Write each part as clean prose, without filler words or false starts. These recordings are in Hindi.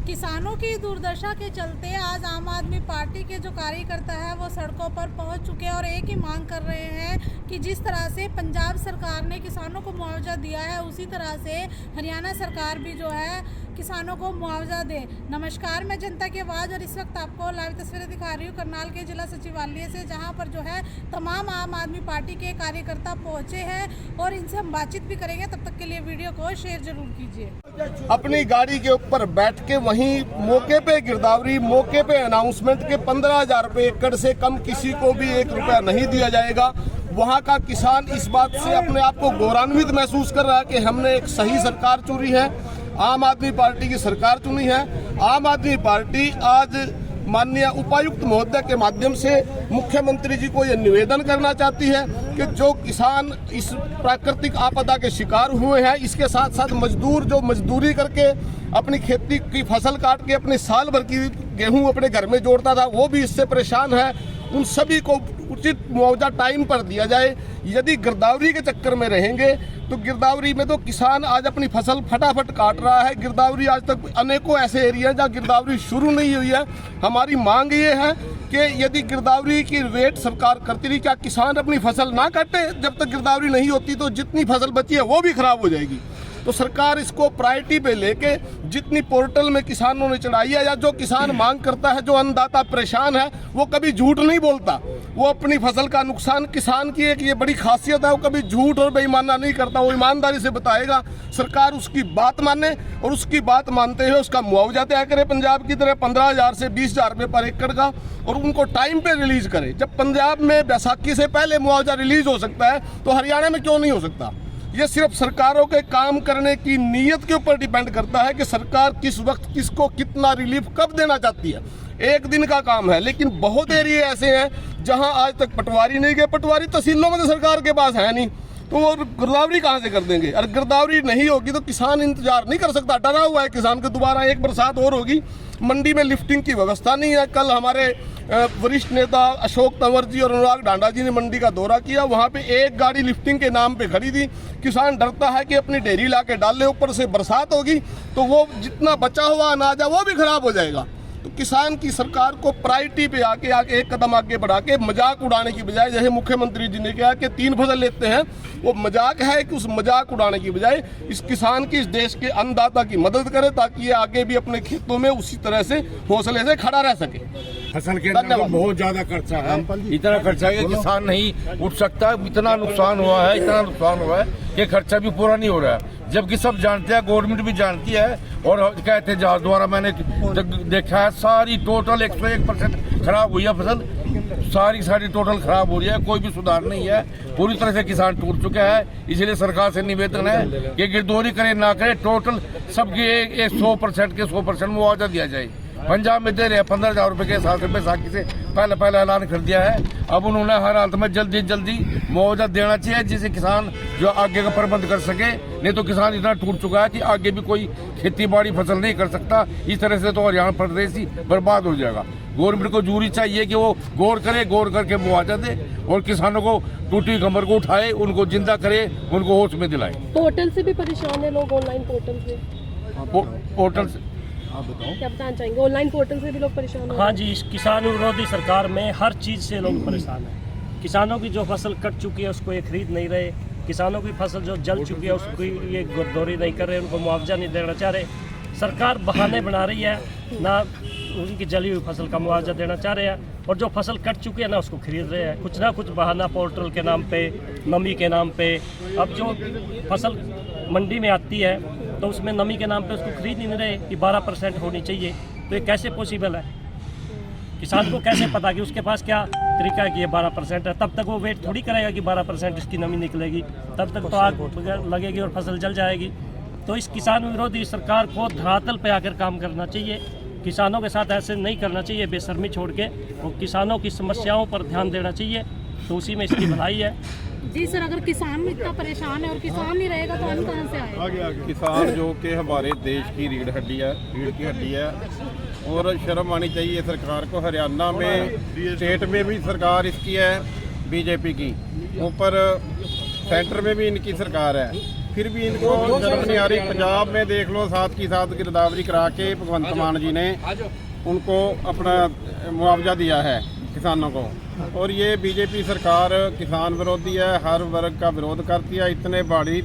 किसानों की दुर्दशा के चलते आज आम आदमी पार्टी के जो कार्यकर्ता है वो सड़कों पर पहुंच चुके हैं और एक ही मांग कर रहे हैं कि जिस तरह से पंजाब सरकार ने किसानों को मुआवजा दिया है उसी तरह से हरियाणा सरकार भी जो है किसानों को मुआवजा दे। नमस्कार, मैं जनता की आवाज़ और इस वक्त आपको लाइव तस्वीरें दिखा रही हूँ करनाल के जिला सचिवालय से, जहाँ पर जो है तमाम आम आदमी पार्टी के कार्यकर्ता पहुँचे हैं और इनसे हम बातचीत भी करेंगे। तब तक के लिए वीडियो को शेयर जरूर कीजिए। अपनी गाड़ी के ऊपर बैठ के वहीं मौके पे गिरदावरी, मौके पे अनाउंसमेंट के 15,000 रुपए एकड़ से कम किसी को भी 1 रुपया नहीं दिया जाएगा। वहाँ का किसान इस बात से अपने आप को गौरवान्वित महसूस कर रहा है कि हमने एक सही सरकार चुनी है, आम आदमी पार्टी की सरकार चुनी है। आम आदमी पार्टी आज माननीय उपायुक्त महोदय के माध्यम से मुख्यमंत्री जी को यह निवेदन करना चाहती है कि जो किसान इस प्राकृतिक आपदा के शिकार हुए हैं, इसके साथ साथ मजदूर जो मजदूरी करके अपनी खेती की फसल काट के अपने साल भर की गेहूं अपने घर में जोड़ता था, वो भी इससे परेशान है। उन सभी को उचित मुआवजा टाइम पर दिया जाए। यदि गिरदावरी के चक्कर में रहेंगे तो गिरदावरी में तो किसान आज अपनी फसल फटाफट काट रहा है। गिरदावरी आज तक अनेकों ऐसे एरिया जहाँ गिरदावरी शुरू नहीं हुई है। हमारी मांग ये है कि यदि गिरदावरी की रेट सरकार करती रही, क्या किसान अपनी फसल ना काटे? जब तक गिरदावरी नहीं होती तो जितनी फसल बची है वो भी खराब हो जाएगी। तो सरकार इसको प्रायोरिटी पे लेके जितनी पोर्टल में किसानों ने चढ़ाई है, या जो किसान मांग करता है, जो अन्नदाता परेशान है, वो कभी झूठ नहीं बोलता। वो अपनी फसल का नुकसान, किसान की एक ये बड़ी खासियत है, वो कभी झूठ और बेईमाना नहीं करता, वो ईमानदारी से बताएगा। सरकार उसकी बात माने और उसकी बात मानते हुए उसका मुआवजा तय करे पंजाब की तरह 15,000 से 20,000 रुपये पर एकड़ का, और उनको टाइम पे रिलीज करे। जब पंजाब में बैसाखी से पहले मुआवजा रिलीज हो सकता है तो हरियाणा में क्यों नहीं हो सकता? ये सिर्फ सरकारों के काम करने की नीयत के ऊपर डिपेंड करता है कि सरकार किस वक्त किसको कितना रिलीफ कब देना चाहती है। एक दिन का काम है, लेकिन बहुत एरिया ऐसे हैं जहां आज तक पटवारी नहीं गए। पटवारी तहसीलों में तो सरकार के पास है नहीं, तो वो गिरदावरी कहाँ से कर देंगे? अगर गिरदावरी नहीं होगी तो किसान इंतजार नहीं कर सकता, डरा हुआ है किसान के। दोबारा एक बरसात और होगी, मंडी में लिफ्टिंग की व्यवस्था नहीं है। कल हमारे वरिष्ठ नेता अशोक तंवर जी और अनुराग ढांडा जी ने मंडी का दौरा किया, वहाँ पे एक गाड़ी लिफ्टिंग के नाम पे खड़ी थी। किसान डरता है कि अपनी ढेरी ला के डाल ले, ऊपर से बरसात होगी तो वो जितना बचा हुआ अनाज है वो भी खराब हो जाएगा। तो किसान की सरकार को प्रायोरिटी पे आके एक कदम आगे बढ़ा के मजाक उड़ाने की बजाय, जैसे मुख्यमंत्री जी ने कहा कि 3 फसल लेते हैं, वो मजाक है कि उस मजाक उड़ाने की बजाय इस किसान की, इस देश के अन्नदाता की मदद करे, ताकि ये आगे भी अपने खेतों में उसी तरह से हौसले से खड़ा रह सके। फसल के अंदर बहुत ज्यादा खर्चा है, इतना खर्चा है कि किसान नहीं उठ सकता। इतना नुकसान हुआ है, इतना नुकसान हुआ है कि खर्चा भी पूरा नहीं हो रहा है। जबकि सब जानते हैं, गवर्नमेंट भी जानती है, और कहते हैं जहाज द्वारा मैंने देखा है, सारी टोटल 101% खराब हुई है फसल, सारी टोटल खराब हो रही है, कोई भी सुधार नहीं है। पूरी तरह से किसान टूट चुका है। इसलिए सरकार से निवेदन है कि गिरदौरी करे ना करे, टोटल सबकी 100% के 100% मुआवजा दिया जाए। पंजाब में दे रहे हैं 15,000 रुपए के हिसाब से, बैसाखी से पहले ऐलान कर दिया है। अब उन्होंने हर हालत में जल्दी मुआवजा देना चाहिए, जिससे किसान जो आगे का प्रबंध कर सके। नहीं तो किसान इतना टूट चुका है कि आगे भी कोई खेती बाड़ी फसल नहीं कर सकता। इस तरह से तो हरियाणा प्रदेश ही बर्बाद हो जाएगा। गवर्नमेंट को जरूरी चाहिए कि वो गौर करे, गौर करके मुआवजा दे और किसानों को टूटी कमर को उठाए, उनको जिंदा करे, उनको होश में दिलाए। पोर्टल से भी परेशान है लोग, ऑनलाइन पोर्टल से पोर्टल से क्या बताना चाहेंगे? ऑनलाइन पोर्टल से भी लोग परेशान हैं। हाँ जी, इस किसान विरोधी सरकार में हर चीज़ से लोग परेशान हैं। किसानों की जो फसल कट चुकी है उसको ये खरीद नहीं रहे, किसानों की फसल जो जल चुकी है उसको ये गिरदौरी नहीं कर रहे, उनको मुआवजा नहीं देना चाह रहे। सरकार बहाने बना रही है, ना उनकी जली हुई फसल का मुआवजा देना चाह रहे हैं, और जो फसल कट चुकी है ना उसको खरीद रहे हैं। कुछ ना कुछ बहाना पोर्टल के नाम पे, नमी के नाम पे। अब जो फसल मंडी में आती है तो उसमें नमी के नाम पे उसको खरीद नहीं रहे कि 12% होनी चाहिए। तो ये कैसे पॉसिबल है? किसान को कैसे पता कि उसके पास क्या तरीका है कि ये 12% है? तब तक वो वेट थोड़ी करेगा कि 12% इसकी नमी निकलेगी, तब तक तो आग लगेगी और फसल जल जाएगी। तो इस किसान विरोधी सरकार को धरातल पे आकर काम करना चाहिए। किसानों के साथ ऐसे नहीं करना चाहिए बेशर्मी छोड़ के, और किसानों की समस्याओं पर ध्यान देना चाहिए, तो उसी में इसकी भलाई है। जी सर, अगर किसान इतना परेशान है और किसान नहीं रहेगा तो अन्न कहाँ से आएगा? किसान जो कि हमारे देश की रीढ़ की हड्डी है, और शर्म आनी चाहिए सरकार को। हरियाणा में स्टेट में भी सरकार इसकी है बीजेपी की, ऊपर सेंटर में भी इनकी सरकार है। फिर भी इनको शर्म नहीं आ रही। पंजाब में देख लो, साथ की साथ गिरदावरी करा के भगवंत मान जी ने उनको अपना मुआवजा दिया है किसानों को। और ये बीजेपी सरकार किसान विरोधी है, हर वर्ग का विरोध करती है। इतने भारी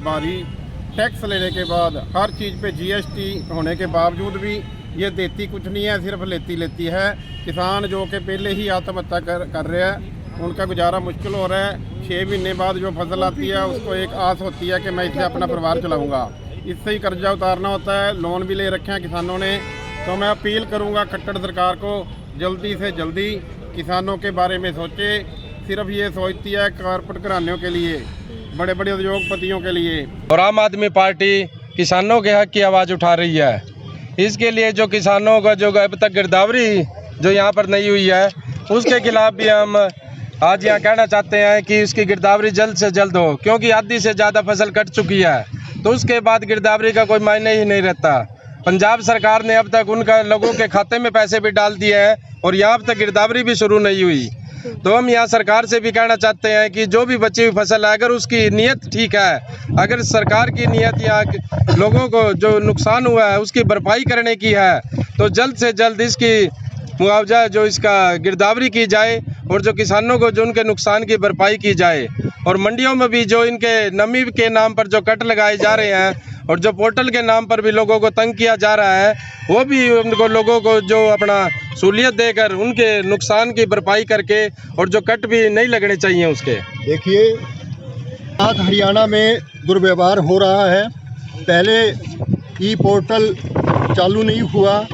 टैक्स लेने के बाद, हर चीज़ पे जीएसटी होने के बावजूद भी ये देती कुछ नहीं है, सिर्फ लेती है। किसान जो कि पहले ही आत्महत्या कर रहे हैं, उनका गुजारा मुश्किल हो रहा है। 6 महीने बाद जो फसल आती है उसको एक आस होती है कि मैं इससे अपना परिवार चलाऊँगा। इससे ही कर्जा उतारना होता है, लोन भी ले रखे हैं किसानों ने। तो मैं अपील करूँगा खट्टर सरकार को, जल्दी से जल्दी किसानों के बारे में सोचे। सिर्फ ये सोचती है कारपोरेट घरानों के लिए, बड़े बड़े उद्योगपतियों के लिए। और आम आदमी पार्टी किसानों के हक की आवाज़ उठा रही है। इसके लिए जो किसानों का जो अब तक गिरदावरी जो यहाँ पर नहीं हुई है, उसके खिलाफ भी हम आज यहाँ कहना चाहते हैं कि उसकी गिरदावरी जल्द से जल्द हो, क्योंकि आधी से ज़्यादा फसल कट चुकी है। तो उसके बाद गिरदावरी का कोई मायने ही नहीं रहता। पंजाब सरकार ने अब तक उनका लोगों के खाते में पैसे भी डाल दिए हैं और यहाँ अब तक गिरदावरी भी शुरू नहीं हुई। तो हम यहाँ सरकार से भी कहना चाहते हैं कि जो भी बची हुई फसल है, अगर उसकी नीयत ठीक है, अगर सरकार की नीयत यहाँ लोगों को जो नुकसान हुआ है उसकी भरपाई करने की है, तो जल्द से जल्द इसकी मुआवजा जो इसका गिरदावरी की जाए और जो किसानों को जो उनके नुकसान की भरपाई की जाए। और मंडियों में भी जो इनके नमी के नाम पर जो कट लगाए जा रहे हैं और जो पोर्टल के नाम पर भी लोगों को तंग किया जा रहा है, वो भी उनको लोगों को जो अपना सहूलियत देकर उनके नुकसान की भरपाई करके और जो कट भी नहीं लगने चाहिए उसके। देखिए, आज हरियाणा में दुर्व्यवहार हो रहा है। पहले ई पोर्टल चालू नहीं हुआ,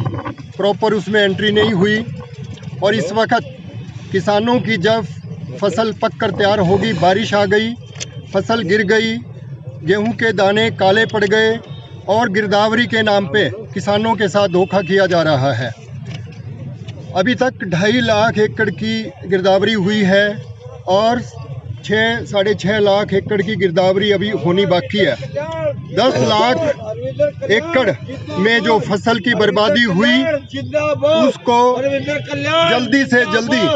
प्रॉपर उसमें एंट्री नहीं हुई, और इस वक्त किसानों की जब फसल पक कर तैयार होगी, बारिश आ गई, फसल गिर गई, गेहूं के दाने काले पड़ गए और गिरदावरी के नाम पे किसानों के साथ धोखा किया जा रहा है। अभी तक 2.5 लाख एकड़ की गिरदावरी हुई है और 6-6.5 लाख एकड़ की गिरदावरी अभी होनी बाकी है। 10 लाख एकड़ में जो फसल की बर्बादी हुई उसको जल्दी से जल्दी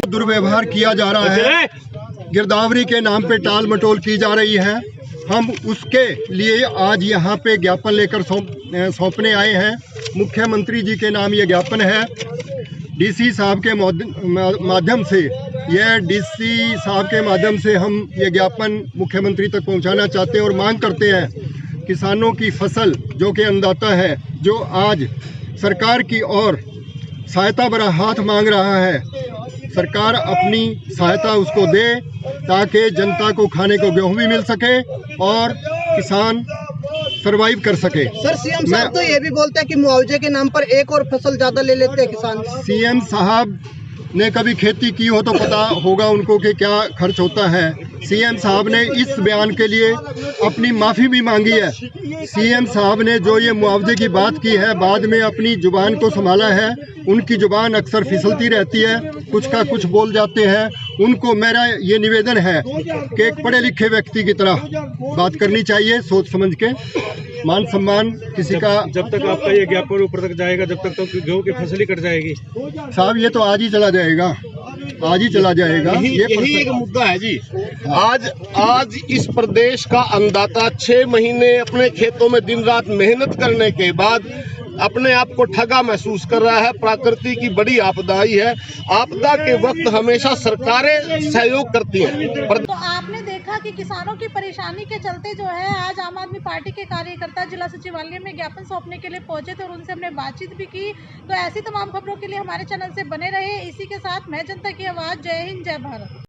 दुर्व्यवहार किया जा रहा है, गिरदावरी के नाम पे टाल मटोल की जा रही है। हम उसके लिए आज यहाँ पे ज्ञापन लेकर सौंपने आए हैं। मुख्यमंत्री जी के नाम ये ज्ञापन है। डीसी साहब के माध्यम से हम ये ज्ञापन मुख्यमंत्री तक पहुँचाना चाहते हैं और मांग करते हैं किसानों की फसल जो कि अन्नदाता है, जो आज सरकार की ओर सहायता भरा हाथ मांग रहा है, सरकार अपनी सहायता उसको दे ताकि जनता को खाने को गेहूं भी मिल सके और किसान सरवाइव कर सके। सर, सीएम साहब तो ये भी बोलते हैं कि मुआवजे के नाम पर एक और फसल ज्यादा ले लेते हैं किसान। सीएम साहब ने कभी खेती की हो तो पता होगा उनको कि क्या खर्च होता है। सीएम साहब ने इस बयान के लिए अपनी माफ़ी भी मांगी है। सीएम साहब ने जो ये मुआवजे की बात की है, बाद में अपनी जुबान को संभाला है। उनकी जुबान अक्सर फिसलती रहती है, कुछ का कुछ बोल जाते हैं। उनको मेरा ये निवेदन है कि एक पढ़े लिखे व्यक्ति की तरह बात करनी चाहिए, सोच समझ के, मान सम्मान किसी का। जब तक आपका ये ज्ञापन ऊपर तक जाएगा, जब तक तो गेहूं की फसल ही कट जाएगी। साहब, ये तो आज ही चला जाएगा, आज ही चला जाएगा। यही एक मुद्दा है जी। आज इस प्रदेश का अन्नदाता 6 महीने अपने खेतों में दिन रात मेहनत करने के बाद अपने आप को ठगा महसूस कर रहा है। प्रकृति की बड़ी आपदा आई है। आपदा के वक्त हमेशा सरकारें सहयोग करती हैं। तो आपने देखा कि किसानों की परेशानी के चलते जो है आज आम आदमी पार्टी के कार्यकर्ता जिला सचिवालय में ज्ञापन सौंपने के लिए पहुंचे थे और उनसे हमने बातचीत भी की। तो ऐसी तमाम खबरों के लिए हमारे चैनल से बने रहे। इसी के साथ मैं जनता की आवाज़, जय हिंद, जय भारत।